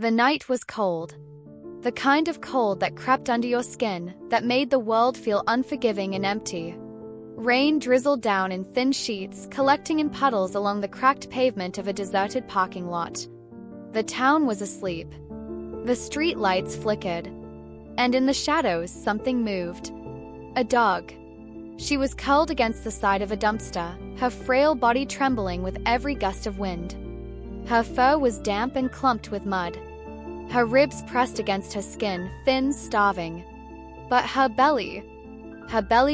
The night was cold. The kind of cold that crept under your skin, that made the world feel unforgiving and empty. Rain drizzled down in thin sheets, collecting in puddles along the cracked pavement of a deserted parking lot. The town was asleep. The street lights flickered. And in the shadows, something moved. A dog. She was curled against the side of a dumpster, her frail body trembling with every gust of wind. Her fur was damp and clumped with mud. Her ribs pressed against her skin, thin, starving. But her belly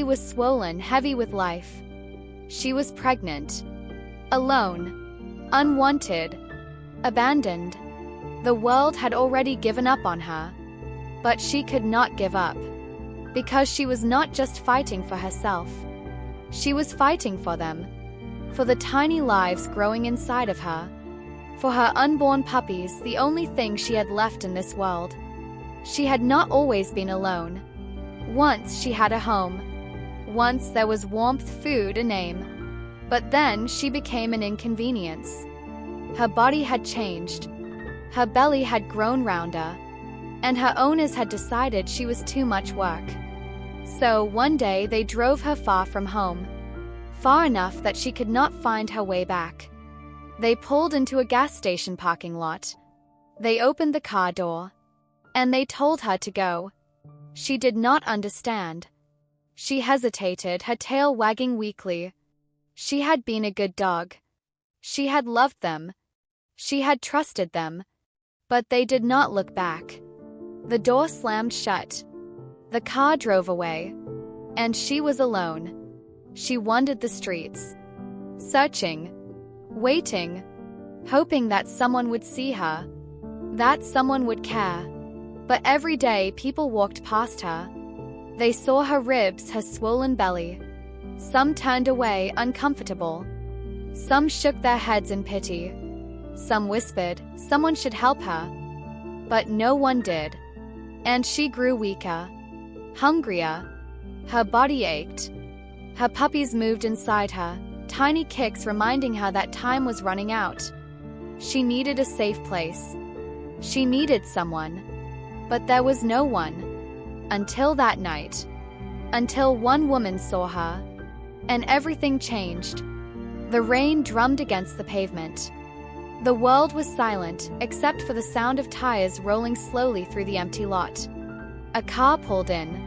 was swollen, heavy with life. She was pregnant. Alone. Unwanted. Abandoned. The world had already given up on her. But she could not give up. Because she was not just fighting for herself. She was fighting for them. For the tiny lives growing inside of her. For her unborn puppies, the only thing she had left in this world. She had not always been alone. Once she had a home. Once there was warmth, food, a name. But then she became an inconvenience. Her body had changed. Her belly had grown rounder. And her owners had decided she was too much work. So one day they drove her far from home. Far enough that she could not find her way back. They pulled into a gas station parking lot. They opened the car door. And they told her to go. She did not understand. She hesitated, her tail wagging weakly. She had been a good dog. She had loved them. She had trusted them. But they did not look back. The door slammed shut. The car drove away. And she was alone. She wandered the streets. Searching. Waiting. Hoping that someone would see her. That someone would care. But every day people walked past her. They saw her ribs, her swollen belly. Some turned away, uncomfortable. Some shook their heads in pity. Some whispered, someone should help her. But no one did. And she grew weaker. Hungrier. Her body ached. Her puppies moved inside her, tiny kicks reminding her that time was running out. She needed a safe place. She needed someone. But there was no one. Until that night. Until one woman saw her. And everything changed. The rain drummed against the pavement. The world was silent, except for the sound of tires rolling slowly through the empty lot. A car pulled in.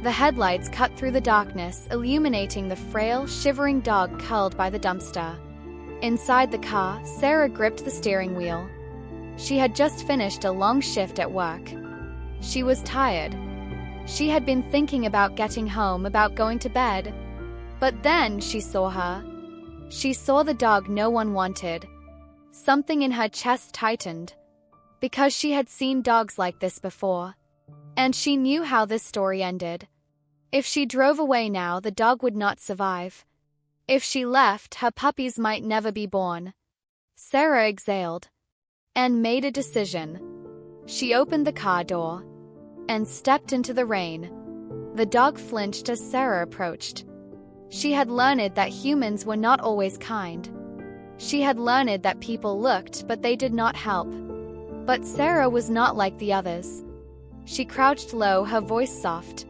The headlights cut through the darkness, illuminating the frail, shivering dog curled by the dumpster. Inside the car, Sarah gripped the steering wheel. She had just finished a long shift at work. She was tired. She had been thinking about getting home, about going to bed. But then she saw her. She saw the dog no one wanted. Something in her chest tightened. Because she had seen dogs like this before. And she knew how this story ended. If she drove away now, the dog would not survive. If she left, her puppies might never be born. Sarah exhaled. And made a decision. She opened the car door. And stepped into the rain. The dog flinched as Sarah approached. She had learned that humans were not always kind. She had learned that people looked, but they did not help. But Sarah was not like the others. She crouched low, her voice soft.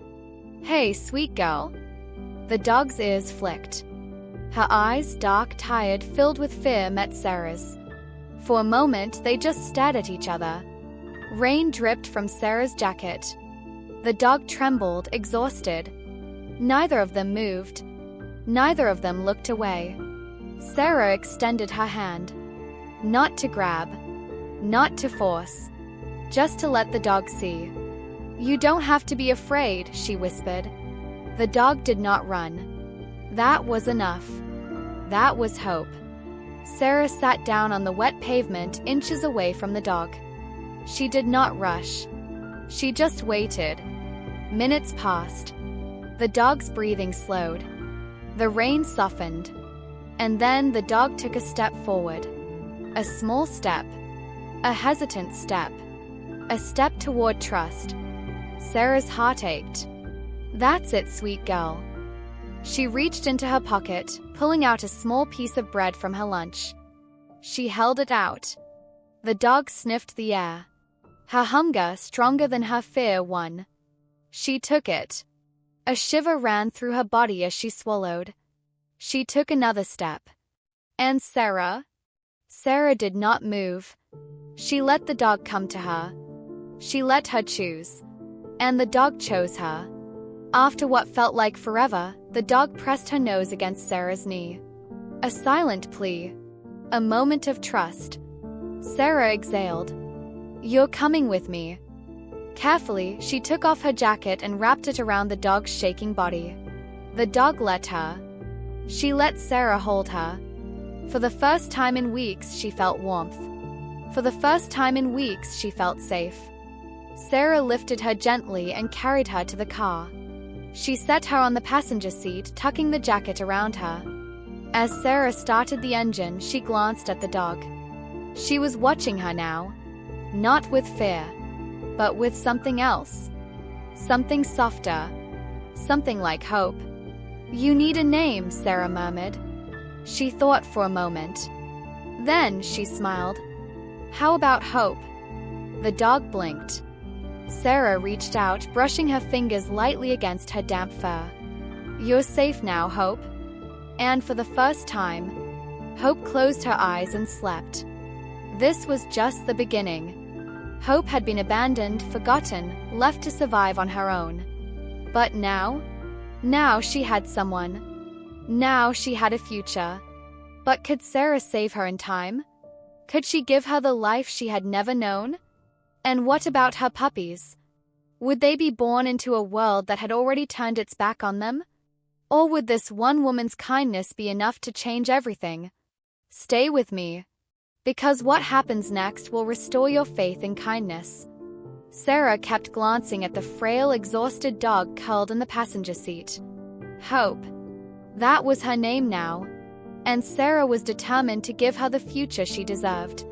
"Hey, sweet girl." The dog's ears flicked. Her eyes, dark, tired, filled with fear, met Sarah's. For a moment, they just stared at each other. Rain dripped from Sarah's jacket. The dog trembled, exhausted. Neither of them moved. Neither of them looked away. Sarah extended her hand. Not to grab. Not to force. Just to let the dog see. "You don't have to be afraid," she whispered. The dog did not run. That was enough. That was hope. Sarah sat down on the wet pavement, inches away from the dog. She did not rush. She just waited. Minutes passed. The dog's breathing slowed. The rain softened. And then the dog took a step forward. A small step. A hesitant step. A step toward trust. Sarah's heart ached. "That's it, sweet girl." She reached into her pocket, pulling out a small piece of bread from her lunch. She held it out. The dog sniffed the air. Her hunger stronger than her fear won. She took it. A shiver ran through her body as she swallowed. She took another step. And Sarah? Sarah did not move. She let the dog come to her. She let her choose. And the dog chose her. After what felt like forever, the dog pressed her nose against Sarah's knee. A silent plea. A moment of trust. Sarah exhaled. "You're coming with me." Carefully, she took off her jacket and wrapped it around the dog's shaking body. The dog let her. She let Sarah hold her. For the first time in weeks, she felt warmth. For the first time in weeks, she felt safe. Sarah lifted her gently and carried her to the car. She set her on the passenger seat, tucking the jacket around her. As Sarah started the engine, she glanced at the dog. She was watching her now. Not with fear, but with something else. Something softer. Something like hope. "You need a name," Sarah murmured. She thought for a moment. Then she smiled. "How about Hope?" The dog blinked. Sarah reached out, brushing her fingers lightly against her damp fur. "You're safe now, Hope." And for the first time, Hope closed her eyes and slept. This was just the beginning. Hope had been abandoned, forgotten, left to survive on her own. But now she had someone. Now she had a future. But could Sarah save her in time? Could she give her the life she had never known? And what about her puppies? Would they be born into a world that had already turned its back on them? Or would this one woman's kindness be enough to change everything? Stay with me. Because what happens next will restore your faith in kindness. Sarah kept glancing at the frail, exhausted dog curled in the passenger seat. Hope. That was her name now. And Sarah was determined to give her the future she deserved.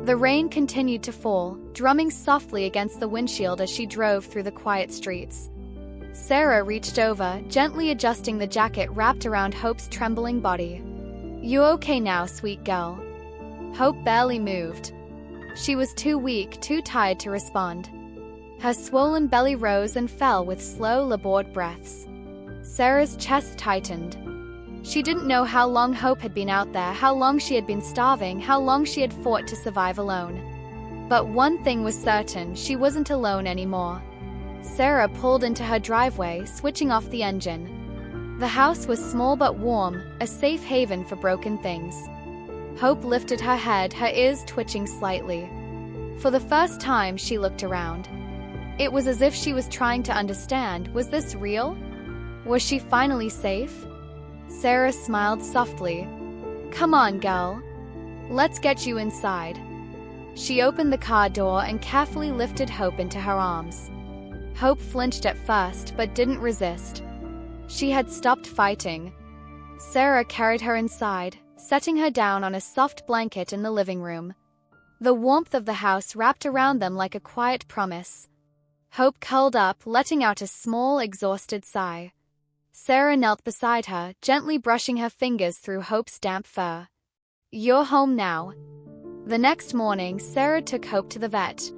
The rain continued to fall, drumming softly against the windshield as she drove through the quiet streets. Sarah reached over, gently adjusting the jacket wrapped around Hope's trembling body. "You okay now, sweet girl?" Hope barely moved. She was too weak, too tired to respond. Her swollen belly rose and fell with slow, labored breaths. Sarah's chest tightened. She didn't know how long Hope had been out there, how long she had been starving, how long she had fought to survive alone. But one thing was certain, she wasn't alone anymore. Sarah pulled into her driveway, switching off the engine. The house was small but warm, a safe haven for broken things. Hope lifted her head, her ears twitching slightly. For the first time, she looked around. It was as if she was trying to understand, was this real? Was she finally safe? Sarah smiled softly. "Come on, girl. Let's get you inside." She opened the car door and carefully lifted Hope into her arms. Hope flinched at first, but didn't resist. She had stopped fighting. Sarah carried her inside, setting her down on a soft blanket in the living room. The warmth of the house wrapped around them like a quiet promise. Hope curled up, letting out a small, exhausted sigh. Sarah knelt beside her, gently brushing her fingers through Hope's damp fur. "You're home now." The next morning, Sarah took Hope to the vet.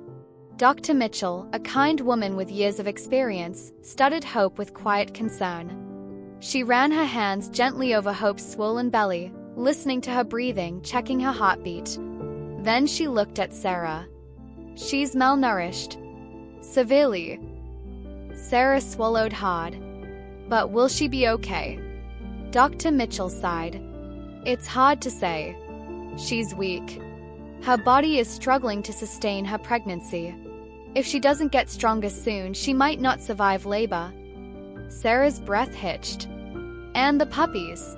Dr. Mitchell, a kind woman with years of experience, studied Hope with quiet concern. She ran her hands gently over Hope's swollen belly, listening to her breathing, checking her heartbeat. Then she looked at Sarah. "She's malnourished. Severely." Sarah swallowed hard. "But will she be okay?" Dr. Mitchell sighed. "It's hard to say. She's weak. Her body is struggling to sustain her pregnancy. If she doesn't get stronger soon, she might not survive labor." Sarah's breath hitched. "And the puppies?"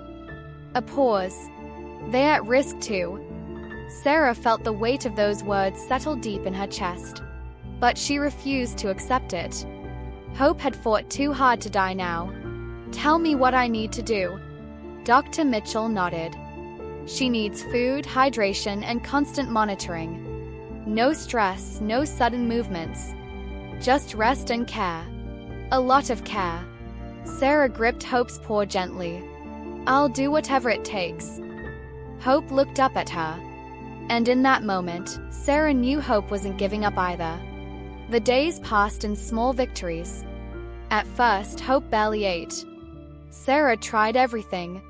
A pause. "They're at risk too." Sarah felt the weight of those words settle deep in her chest. But she refused to accept it. Hope had fought too hard to die now. "Tell me what I need to do." Dr. Mitchell nodded. "She needs food, hydration, and constant monitoring. No stress, no sudden movements. Just rest and care. A lot of care." Sarah gripped Hope's paw gently. "I'll do whatever it takes." Hope looked up at her. And in that moment, Sarah knew Hope wasn't giving up either. The days passed in small victories. At first, Hope barely ate. Sarah tried everything: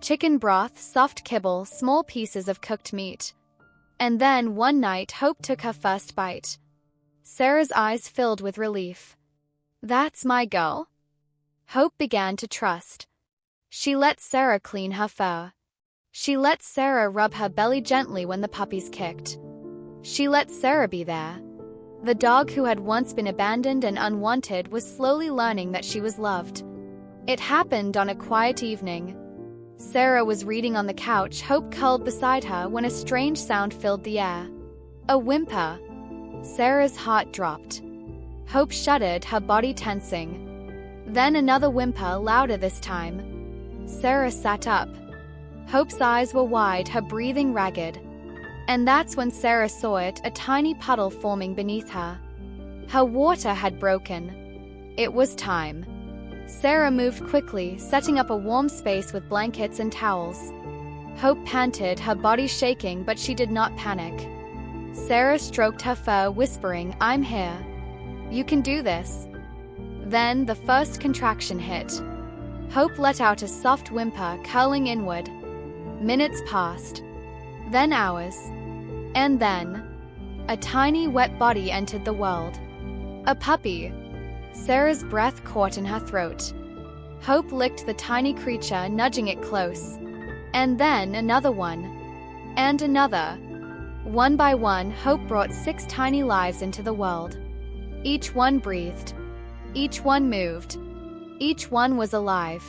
chicken broth, soft kibble, small pieces of cooked meat. And then, one night, Hope took her first bite. Sarah's eyes filled with relief. "That's my girl." Hope began to trust. She let Sarah clean her fur. She let Sarah rub her belly gently when the puppies kicked. She let Sarah be there. The dog who had once been abandoned and unwanted was slowly learning that she was loved. It happened on a quiet evening. Sarah was reading on the couch, Hope curled beside her, when a strange sound filled the air. A whimper. Sarah's heart dropped. Hope shuddered, her body tensing. Then another whimper, louder this time. Sarah sat up. Hope's eyes were wide, her breathing ragged. And that's when Sarah saw it, a tiny puddle forming beneath her. Her water had broken. It was time. Sarah moved quickly, setting up a warm space with blankets and towels. Hope panted, her body shaking, but she did not panic. Sarah stroked her fur, whispering, "I'm here. You can do this." Then the first contraction hit. Hope let out a soft whimper, curling inward. Minutes passed. Then hours. And then, a tiny wet body entered the world. A puppy. Sarah's breath caught in her throat. Hope licked the tiny creature, nudging it close. And then another one. And another. One by one, Hope brought 6 tiny lives into the world. Each one breathed. Each one moved. Each one was alive.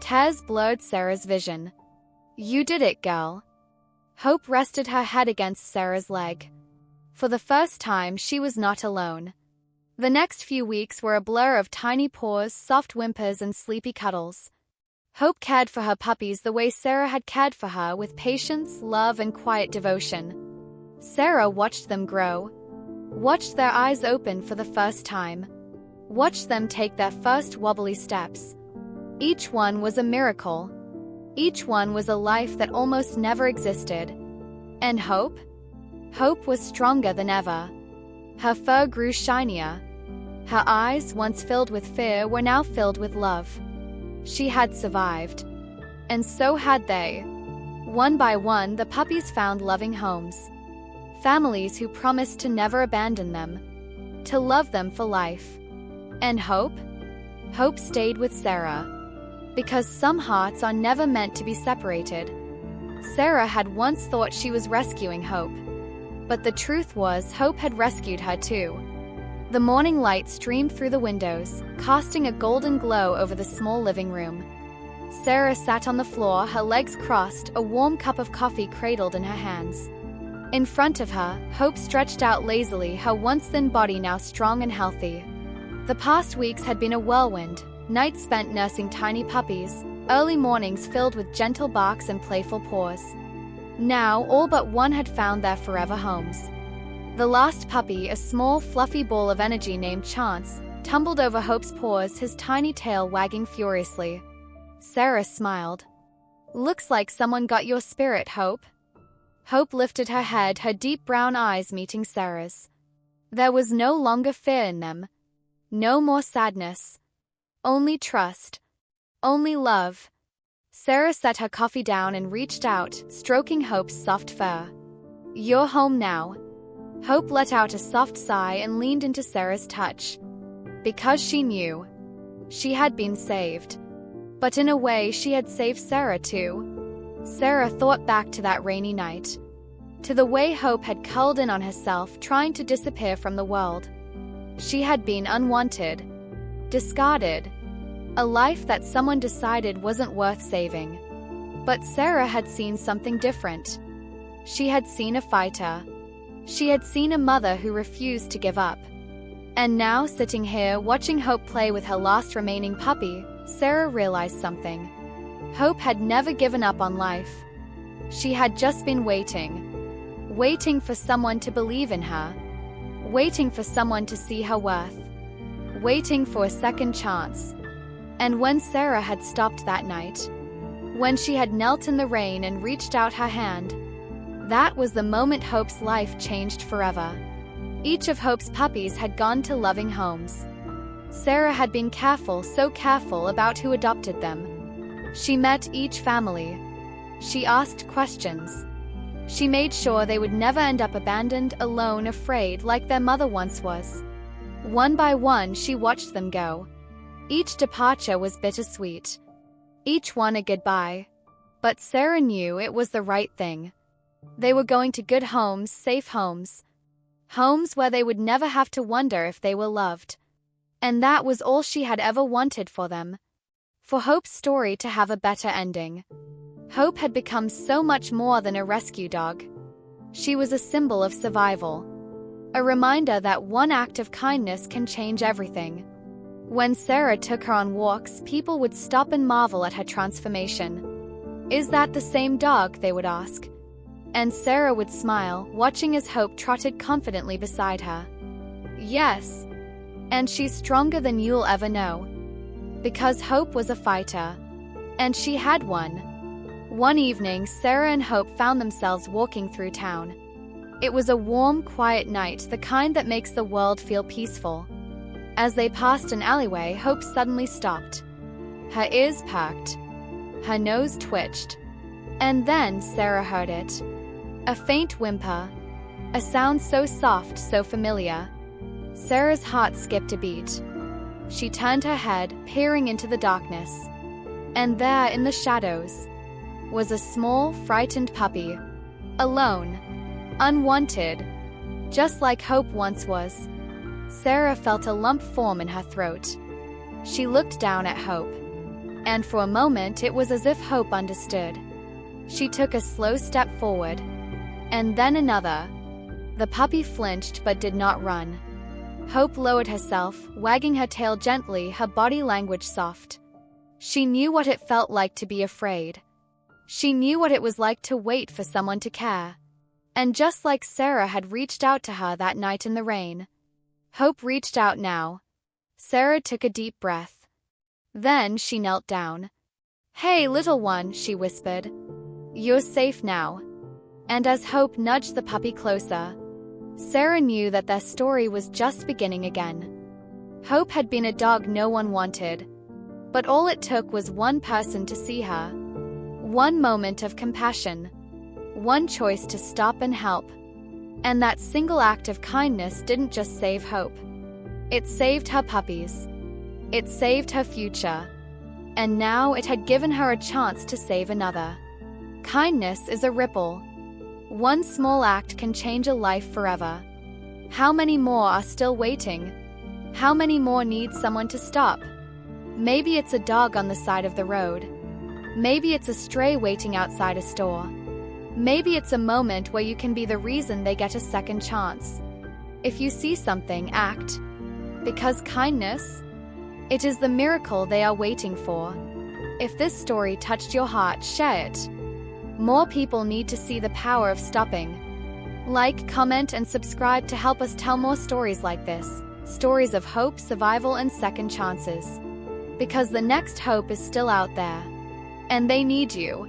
Tears blurred Sarah's vision. "You did it, girl." Hope rested her head against Sarah's leg. For the first time, she was not alone. The next few weeks were a blur of tiny paws, soft whimpers, and sleepy cuddles. Hope cared for her puppies the way Sarah had cared for her, with patience, love, and quiet devotion. Sarah watched them grow. Watched their eyes open for the first time. Watched them take their first wobbly steps. Each one was a miracle. Each one was a life that almost never existed. And Hope? Hope was stronger than ever. Her fur grew shinier. Her eyes, once filled with fear, were now filled with love. She had survived. And so had they. One by one, the puppies found loving homes. Families who promised to never abandon them. To love them for life. And Hope? Hope stayed with Sarah. Because some hearts are never meant to be separated. Sarah had once thought she was rescuing Hope. But the truth was, Hope had rescued her too. The morning light streamed through the windows, casting a golden glow over the small living room. Sarah sat on the floor, her legs crossed, a warm cup of coffee cradled in her hands. In front of her, Hope stretched out lazily, her once thin body now strong and healthy. The past weeks had been a whirlwind, nights spent nursing tiny puppies, early mornings filled with gentle barks and playful paws. Now, all but one had found their forever homes. The last puppy, a small, fluffy ball of energy named Chance, tumbled over Hope's paws, his tiny tail wagging furiously. Sarah smiled. "Looks like someone got your spirit, Hope." Hope lifted her head, her deep brown eyes meeting Sarah's. There was no longer fear in them. No more sadness. Only trust. Only love. Sarah set her coffee down and reached out, stroking Hope's soft fur. "You're home now." Hope let out a soft sigh and leaned into Sarah's touch. Because she knew. She had been saved. But in a way, she had saved Sarah too. Sarah thought back to that rainy night. To the way Hope had curled in on herself, trying to disappear from the world. She had been unwanted. Discarded. A life that someone decided wasn't worth saving. But Sarah had seen something different. She had seen a fighter. She had seen a mother who refused to give up. And now, sitting here, watching Hope play with her last remaining puppy, Sarah realized something. Hope had never given up on life. She had just been waiting. Waiting for someone to believe in her. Waiting for someone to see her worth. Waiting for a second chance. And when Sarah had stopped that night, when she had knelt in the rain and reached out her hand, that was the moment Hope's life changed forever. Each of Hope's puppies had gone to loving homes. Sarah had been careful, so careful about who adopted them. She met each family. She asked questions. She made sure they would never end up abandoned, alone, afraid like their mother once was. One by one, she watched them go. Each departure was bittersweet. Each one a goodbye. But Sarah knew it was the right thing. They were going to good homes, safe homes. Homes where they would never have to wonder if they were loved. And that was all she had ever wanted for them. For Hope's story to have a better ending. Hope had become so much more than a rescue dog. She was a symbol of survival. A reminder that one act of kindness can change everything. When Sarah took her on walks, people would stop and marvel at her transformation. "Is that the same dog?" they would ask. And Sarah would smile, watching as Hope trotted confidently beside her. "Yes. And she's stronger than you'll ever know." Because Hope was a fighter. And she had one. One evening, Sarah and Hope found themselves walking through town. It was a warm, quiet night, the kind that makes the world feel peaceful. As they passed an alleyway, Hope suddenly stopped. Her ears perked. Her nose twitched. And then Sarah heard it. A faint whimper. A sound so soft, so familiar. Sarah's heart skipped a beat. She turned her head, peering into the darkness. And there, in the shadows, was a small, frightened puppy. Alone. Unwanted. Just like Hope once was. Sarah felt a lump form in her throat. She looked down at Hope. And for a moment it was as if Hope understood. She took a slow step forward. And then another. The puppy flinched but did not run. Hope lowered herself, wagging her tail gently, her body language soft. She knew what it felt like to be afraid. She knew what it was like to wait for someone to care. And just like Sarah had reached out to her that night in the rain, Hope reached out now. Sarah took a deep breath. Then she knelt down. "Hey, little one," she whispered. "You're safe now." And as Hope nudged the puppy closer, Sarah knew that their story was just beginning again. Hope had been a dog no one wanted. But all it took was one person to see her. One moment of compassion. One choice to stop and help. And that single act of kindness didn't just save Hope. It saved her puppies. It saved her future. And now it had given her a chance to save another. Kindness is a ripple. One small act can change a life forever. How many more are still waiting? How many more need someone to stop? Maybe it's a dog on the side of the road. Maybe it's a stray waiting outside a store. Maybe it's a moment where you can be the reason they get a second chance. If you see something, act. Because kindness, it is the miracle they are waiting for. If this story touched your heart, share it. More people need to see the power of stopping. Like, comment, and subscribe to help us tell more stories like this. Stories of hope, survival, and second chances. Because the next hope is still out there. And they need you.